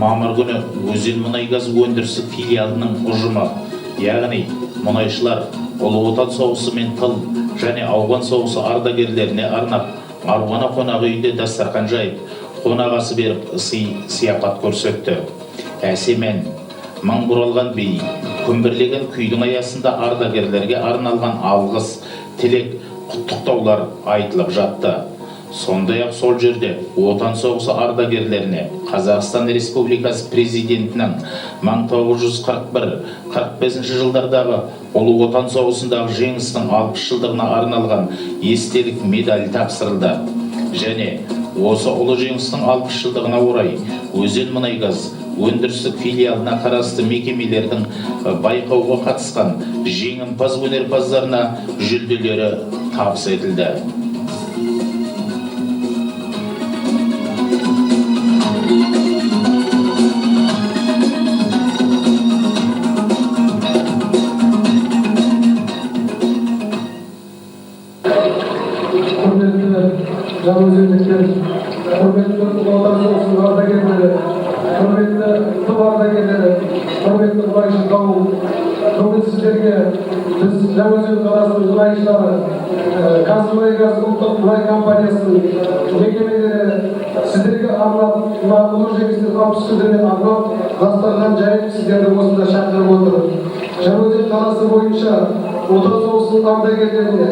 Мамыр күні Өзен мұнай-газ өндірістік филиалының ұжымы, яғни мұнайшылар Ұлы Отан соғысы мен тыл және ауған соғысы ардагерлеріне арнап Марғұлан қонақ үйінде дастархан жайып, қонақасы беріп сый-сияпат көрсетті. Әсемен мың бұралған би, күмбірлеген күйдің аясында ардагерлерге арналған алғыс, тілек, құттықтаулар айтылып жатты. Сондай-ақ сол жерде Отан соғысы ардагерлеріне Қазақстан Республикасы президентінің 1941-45 жылдардағы Ұлы Отан соғысындағы жеңістің 60 жылдығына арналған естелік медаль тапсырылды. Және осы ұлы жеңістің 60 жылдығына орай Өзен мұнай-газ өндірістік филиалына қарасты мекемелердің байқауға қатысқан жеңімпаз өнерпаздарына жүлделері табыс етілді. Жаңаөзендіктер, құрметті Отан соғысының ардагерлері, құрметті тыл ардагерлері, құрметті мұнайшы қауым, бүгін сіздерге біз Жаңаөзен қаласының мұнайшылары, Қазмұнайгаз ұлттық мұнай компаниясының мекемелері сіздерге арнап, ұлы жеңістің 60 күндеріне арнап, дастархан жайып сіздерді осында шақырып отыр. Жаңаөзен қаласы бойынша Отан соғысының ардагерлеріне,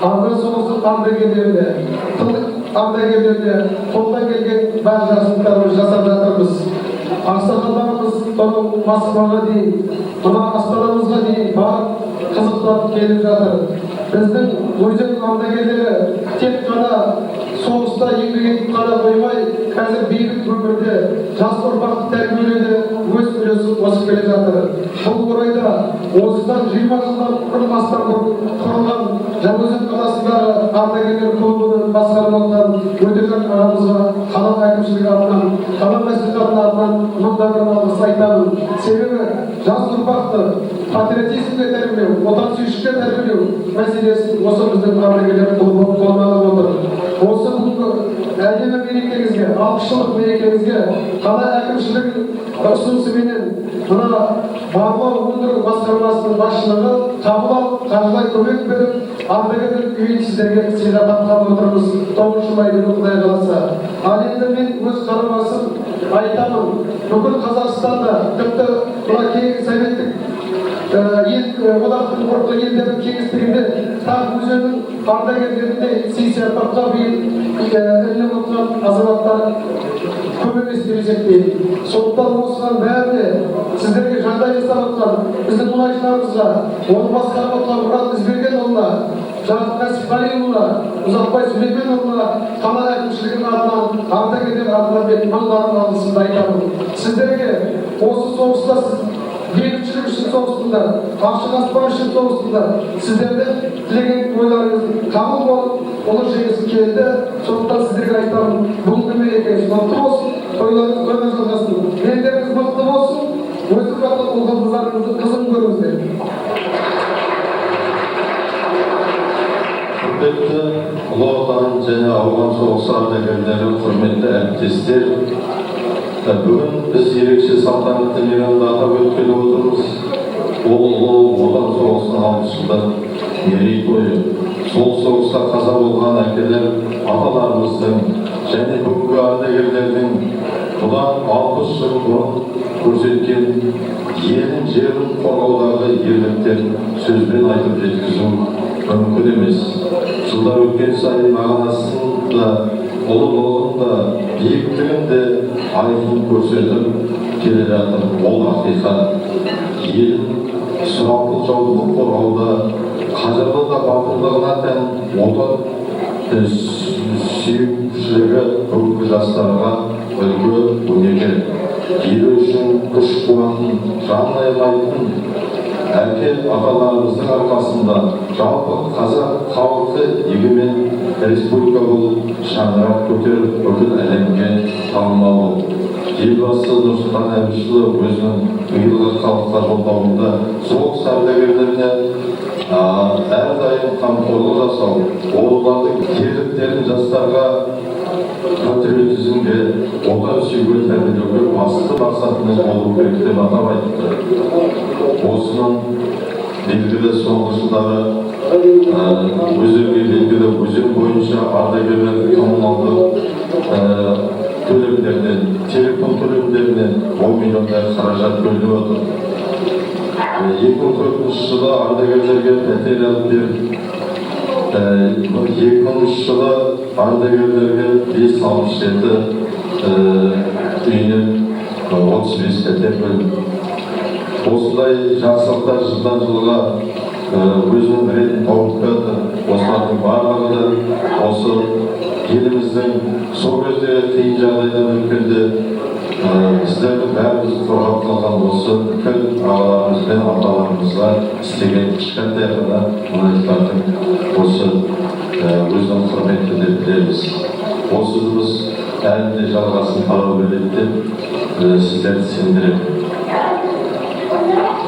ауған соғысының ардагерлеріне, тыл ардагерлеріне қолдан келген бар жақсылықтарымызды жасап жатырмыз. Ақсақалдарымыз Москваға дейін, мына астанамызға дейін барып қызықтап келіп жатыр. Біздің Өзен ардагерлері тек қана соғыста еңбек етіп қана қоймай, қазір бейбіт өмірде жас ұрпақты тәрбиелеуде өз үлесін қосып келе жатыр. Бұл орайда осыдан 20 жылдан бұрын астам құрылған Жаңаөзен қаласындағы ардагерлер клубының басқарып отырған Өтежан ағамызға қала әкімшілігі атынан, қала мәслихатының атынан мыңдаған алғыс айтамын. Себебі жас ұрпақты патриотизмге тәрбиелеу, отансүйгіштікке тәрбиелеу мәселесін осы біздің ардагерлер клубы қолға алып отыр. Осы бүгінгі әдемі мерекемізге, 60 жылдық мерекемізге қала әкімшілігінің ұсынысыменен мына барлау өндіру басқармасының басшылығы қабыл алып, қаржылай көмек беріп, ардагерлер үйін сіздерге сыйлап отырмыз. 9 май күні Құдай қаласа. Ал енді мен өз қарамасын айтамын. Бүкіл Қазақстанда, тіпті мына советтік одақтың құрылған елдердің кеңістігінде тақ өзеннің ардагерлерінде сый-сияпатқа ілініп отырған азаматтар көп емес деп есептеймін. Сондықтан осыған бәріне сіздерге жағдай жасап отқан біздің мұнайшыларымызға, оны басқарып отқан Мұрат Ізбергенұлына, Жарқын Кәсіпқалиұлына, Ұзақбай Сүлейменұлына қала әкімшілігінің атынан, ардагерлер атынан мен мыңдаған алғысымды айтамын. Сіздерге осы соғыста бейбітшілік үшін соғысында, ашық аспан үшін соғысында сіздердің тілеген ойларыңыз қабыл болып, ұлы жеңіс келді. Сондықтан сіздерге айтамын, бүгінгі мерекеңіз мықты болсын, тойларыңыз тойға жалғасын, елдеріңіз мықты болсын, өсіп жатқан ұл-қыздарыңызды қызығын көріңіздер. Құрметті Ұлы Отан және ауған соғысы ардагерлері, құрметті әріптестер, бүгін біз ерекше салтанатты мейрамды атап өткелі отырмыз. Ол Ұлы Отан соғысының 60 жылдық мерейтойы. Сол соғыста қаза болған әкелер, аталарымыздың және бүгінгі ардагерлердің бұдан 60 жыл бұрын көрсеткен елін жерін қорғаудағы ерліктерін сөзбен айтып жеткізу мүмкін емес. Жылдар өткен сайын мағынасын да, ұлылығын да, биіктігін де айқын көрсетіп келе жатыр. Ол ақиқат. Елін сұрапыл жаудан қорғауда қажырлы да батылдығына тән отан сүйушілігі бүгінгі жастарға үлгі өнеге. Елі үшін күш қуатын жан аямайтын әке аталарымыздың арқасында жалпы қазақ халқы егемен республика болып шаңырақ көтеріп бүкіл әлемге танымал болды. Елбасы Нұрсұлтан Әбішұлы өзінің биылғы қолдауында соғыс ардагерлеріне әрдайым қамқорлық жасау, олардың ерліктерін жастарға патриотизмге, отан сүюге тәрбиелеуге басты мақсатымен болу керек деп атап айтты. Осының белгілі соңғы жылдары өзенге белгілі өзен бойынша ардагерлердің коммуналдық төлемдерінен, телефон төлемдерінен 10 миллиондай қаражат бөлініп отыр. 2004 жылы ардагерлерге пәтер алып беріп, 2003 жылы ардагерлерге 567 үйінен 35 пәтер бөлінді. Осындай жақсылықтар жылдан жылға өзінің ретін тауып келді. Осылардың барлығы да осы еліміздің сол кезде қиын жағдайдан өткенде біздердің бәрімізді қорғап қалған осы үлкен ағаларымыз бен аталарымызға істеген кішкентай ғана мұнайшылардың осы өзінің құрметті деп білеміз. Осы жұмыс әлі де жалғасын тауып келеді деп сіздерді сендіремін.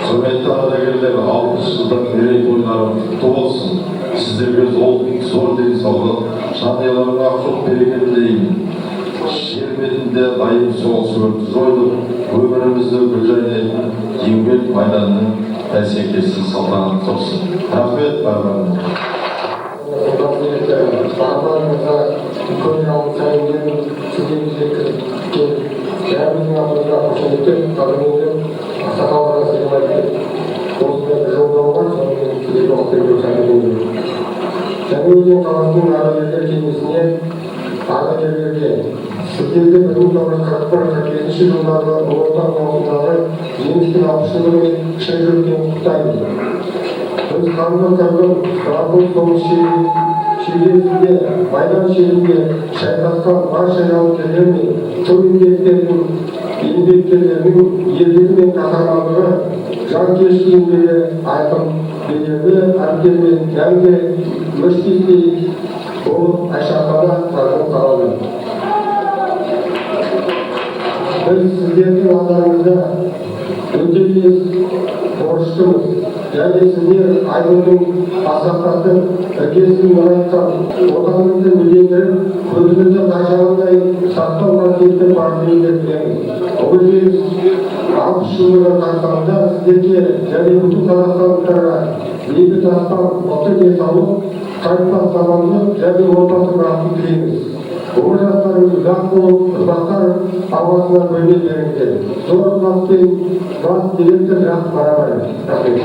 Құрметті ардагерлер, 60 жылдық мерейтойлары құтты болсын. Сіздерге зор денсаулық, жанұяларыңа құт береке тілеймін. Жер бетінде дайым соғыс өрті жойылып, өмірімізді гүлжайнайтын еңбек майданының бәсекесі салтанат құрсын. Рахмет барғаным. Барабарымызға үлкен алғыс айтамын. Сіздерге бәріміздің атымызда қошеметтеп, қадірлеп, ақсақалдарға сәлем айтып, осындай бір жолдау бар, сонымен сіздерге оқытып сәлем. Жаңаөзен қаласының ардагерлер кеңесіне ардагерлерге сіздерді 1941-45 жылдарда ұлы отан соғысындағы жеңістің 60 жылдығымен шын жүректен құттықтаймын. Біз қарындастардың Стамбул соғыс шежіресінде, майдан шерінде шайқасқан барша жауынгерлер мен тыл еңбеккерлерінің ерлігі мен қаһармандығы жанкештігінде айқын бедерлі әріптермен мәңгі өшпестей болып айшақада сақталып қалады. Біз сіздердің алдарыңызда өте борыштымыз. Және сіздер айдың асқақтатып, іргесін нығайтқан, отанымызды гүлдендіріп, көзімізді қашағандай сақтау қасиеті бар деп білеміз. Ұлы жеңіс 60 жылдығы қарсаңында сіздерге және бүкіл қазақстандықтарға бейбіт аспан, мықты денсаулық, қайтпас амандық және отбасы бақытын тілейміз. Өмір жастарыңыз ұзақ болып, ұрпақтар ауасына бөліне беріңіздер. Зор ықыласпен бас директор Жақып Қарабаев. Рахмет.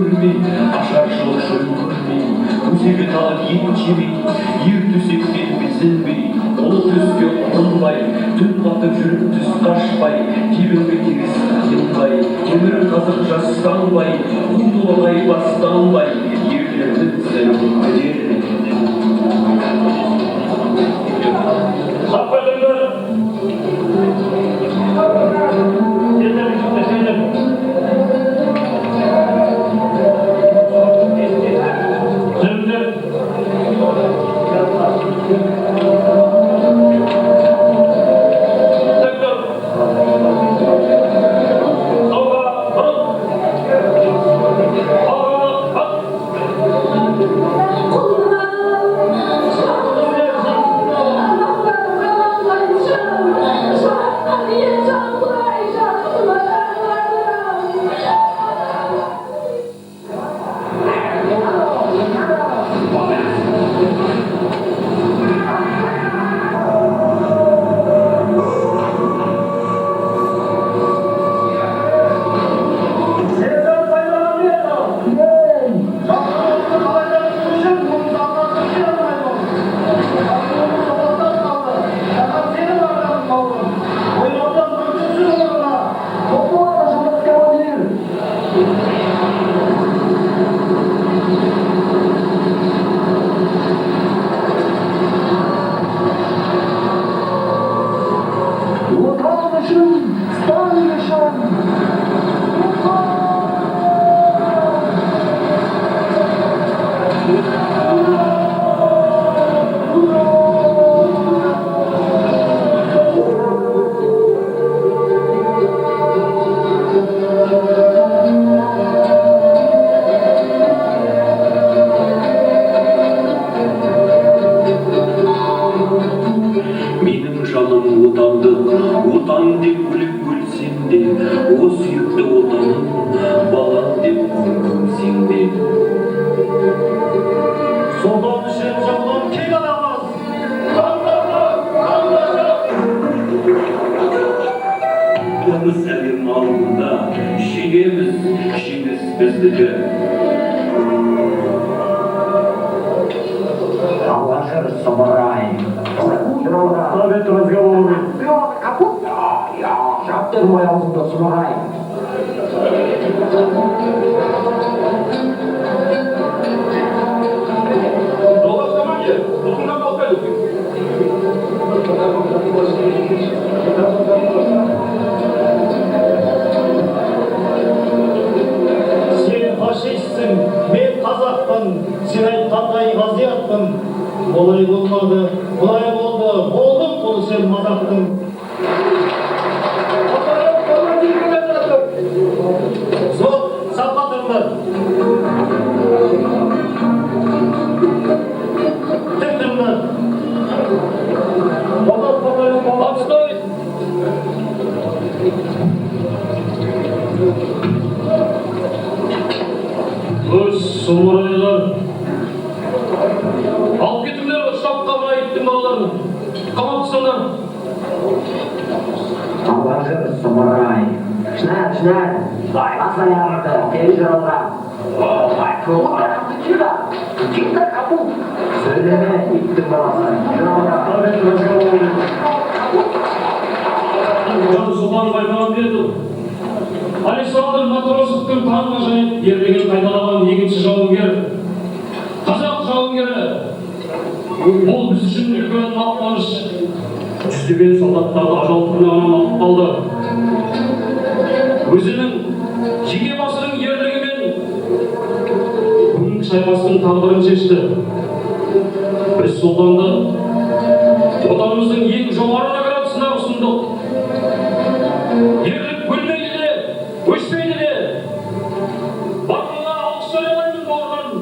көрмей, ашар жол жөн көрмей, өзегі талып ет жемей, ер төсектен безілмей, ұлы төске ұрынбай, түн батып жүріп түс қашпай, тебінгі теріс қиылмай, темір қазық жастанбай, құндылығай бастанбай, ерлердің сырын білер. Отан деп өліп өлсем де, о сүйікті отаным, балам деп көмсең де. Содан үшін жаудан кек аламыз, қоныс әлем алдында жеңеміз, жеңіс біздікі. Аллахыр самарай. Совет разговоры. Жаптыр мой аузында самарай. Сен фашистсің, мен қазақпын, сен айтқандай азиатпын. Олай болмады, бұлай болды, болдым құлы сен мазақтың. Зор, сапа тұрмыр. Тік тұрмыр. Отстой! Өз сұмырайлар. Алып кетіңдер, штабқа айттың балаларын. Қамапсыңдар. Аллахыр самарай. Шнар. Аса ярды, тез жырылға. Кимді қапу? Сөйлеме, иттің баласы. Совет разговоры. Жан Сұлтан Баймағамбетов, Александр Матросовтың таңғажайып ерлігін қайталаған екінші жауынгер, қазақ жауынгері. Ол біз үшін үлкен мақтаныш. Жүздеген солдаттарды ажал тырнағынан алып қалды. Өзінің жеке басының ерлігімен бүгінгі шайқастың тағдырын шешті. Біз сұлтанды отанымыздың ең жоғары наградасына ұсындық. Ерлік өлмейді де, өшпейді де. Барлығына алғыс сөйлемеймін бауырларым.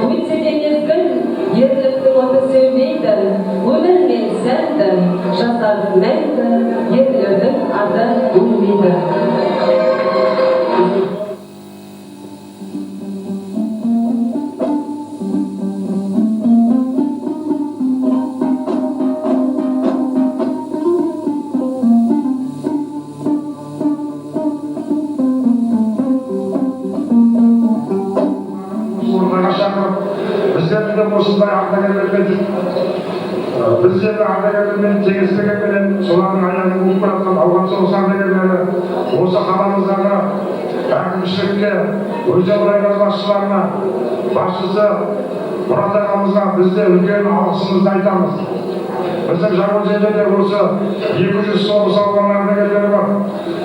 Өтсе де мезгіл, ерліктің оты де осындай ардагерлермен біздегі ардагерлермен теңестіргенменен солардың аяғы болып баратқан ауған соғысы ардагерлері осы қаламыздағы әкімшілікке, өзен район басшыларына, басшысы Мұрат ағамызға біз де үлкен алғысымызды айтамыз. Біздің Жаңаөзенде осы 200 соғыс алған ардагерлері бар.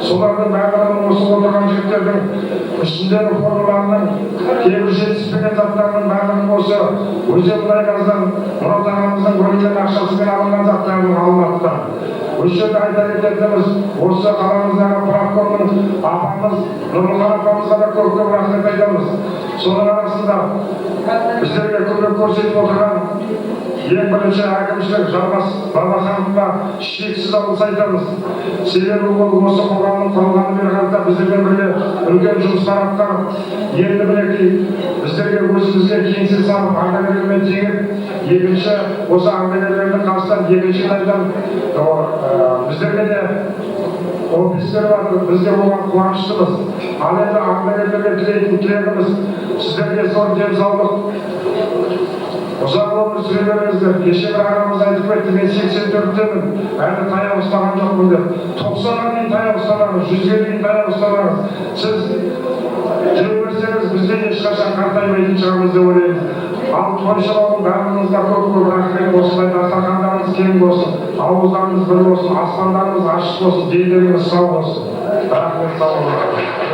Солардың барлығының осы отырған жігіттердің үстіндегі формаларының кейбір жетіспеген заттарының барлығының осы өзен мұнай-газдан Мұрат ағамыздың бөлінген ақшасымен алынған заттардың алынатыдан. Осы жерде айта кететініміз, осы қаламыздағы правкомның апамыз Нұрмұхан апамызға да көп рахмет айтамыз. Соның арасында біздерге көмек көрсетіп отырған ең бірінші әкімшілік Жалғас Бабахановқа шексіз алғыс айтамыз. Себебі ол осы қоғамның құрылғаны бері қарата біздермен бірге үлкен жұмыстар атқарып, енді мінекей біздерге өзімізге кеңсе салып, ардагерлермен теңеп, екінші осы ардагерлердің қасынан екінші айдан біздерге де офистер бар, біз де оған қуаныштымыз. Ал енді ардагерлерге тілейтін тілегіміз сіздерге зор денсаулық, ұзақ өмір сүре беріңіздер. Кеше бір ағамыз айтып кетті, мен 84-темін, әлі таяқ ұстаған жоқпын деп. 90-ға дейін таяқ ұстамаңыз, 100-ге дейін таяқ ұстамаңыз. Сіз жүре берсеңіз, біз де ешқашан қартаймайтын шығармыз деп ойлаймыз. Ал тойшылардың барлығыңызға көп рахмет. Осындай дастархандарыңыз кең болсын, ауыздарыңыз бір болсын, аспандарыңыз ашық болсын, денlerіңіз сау болсын. Рахмет, сау болсын.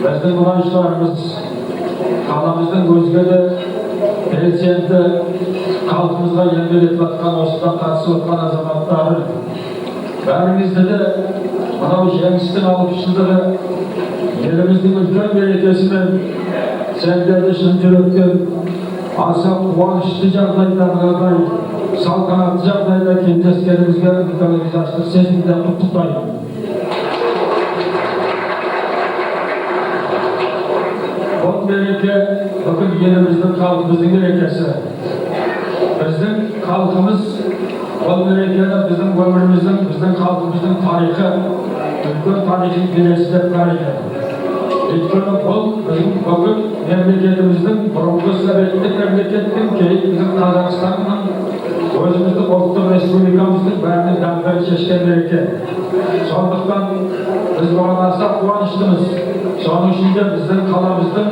Bizden uğraşlarımız, kalamızın gözgede, prezidenti, halkımızga еңбек etip atқан, осыдан қатысып atқан азаматтары, бәріңізді де мынау жеңістің алып жылдығы, еліміздің үлкен мерекесімен сендерді шын жүректен аса қуанышты жағдайдағыдай, салтанатты жағдайда кездескенімізге үлкен ризашылық сезімде құттықтаймын. Бұл мереке бүкіл еліміздің халқымыздың мерекесі. Біздің халқымыз бұл мерекені біздің өміріміздің, біздің халқымыздың тарихы, үлкен тарихи белесі деп қарайды. Өйткені бұл біздің бүкіл мемлекетіміздің бұрынғы советтік мемлекеттің кейін біздің Қазақстанның өзіміздің ұлттық республикамыздың бәрінің тағдырын шешкен мереке. Сондықтан біз оған аса қуаныштымыз. Соның ішінде біздің қаламыздың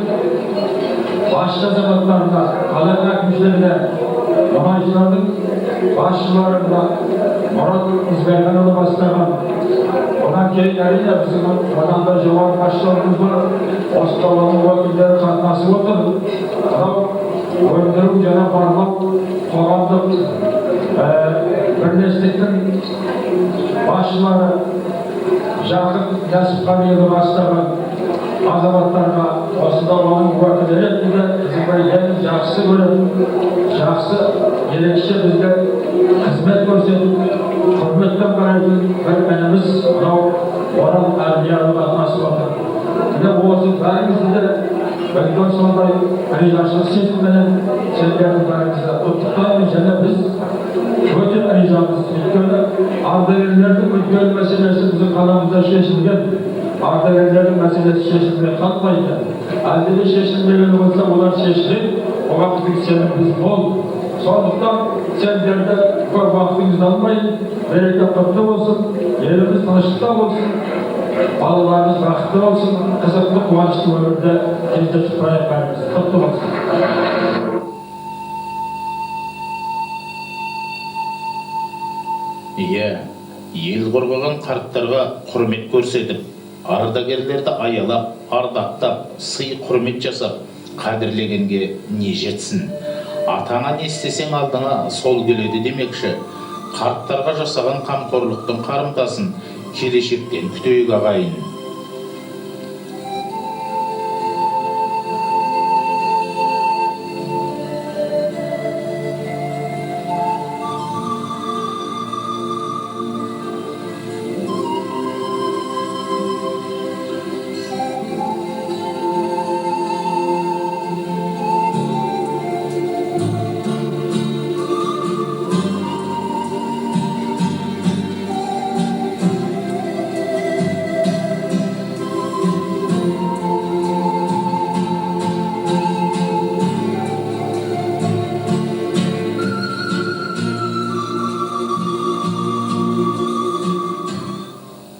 басшы азаматтарына, қала әкімшілеріне, мұнайшылардың басшыларына Мұрат Ізбайханұлы бастаған. Онан кейін әрине біздің одан да жоғары басшыларымыз бар. Осы қаланың уәкілдері қатынасып отыр. Мынау өндіру және барлау қоғамдық бірлестіктің басшылары Жақын Кәсіпқалиұлы бастаған азаматтарға осында оның уәкілі ретінде біздің ең жақсы көріп, жақсы ерекше бізге қызмет көрсетіп, құрметпен қарайтын бір ініміз мынау Орал Әлияұлы қатынасып отыр. Міне осы бәріңізді де үлкен сондай ризашылық сезімменен сендердің бәріңізді құттықтаймын және біз өте ризамыз. Өйткені ардагерлердің үлкен мәселесі біздің қаламызда шешілген. Ардагерлердің мәселесі шешілмей қалмайды. Әлде шешілмеген болса, олар шешіледі. Оған біздің сеніміміз мол. Сондықтан сендерді көп уақытыңызды алмайын. Береке құтты болсын, еліміз тыныштықта болсын, балаларымыз бақытты болсын, қызықты қуанышты өмірде кездесіп тұрайық бәріміз. Құтты болсын. Ел қорғаған қарттарға құрмет көрсетіп, ардагерлерді аялап, ардақтап, сый құрмет жасап, қадірлегенге не жетсін. Атаңа не істесең алдыңа сол келеді демекші. Қарттарға жасаған қамқорлықтың қарымтасын келешектен күтейік ағайын.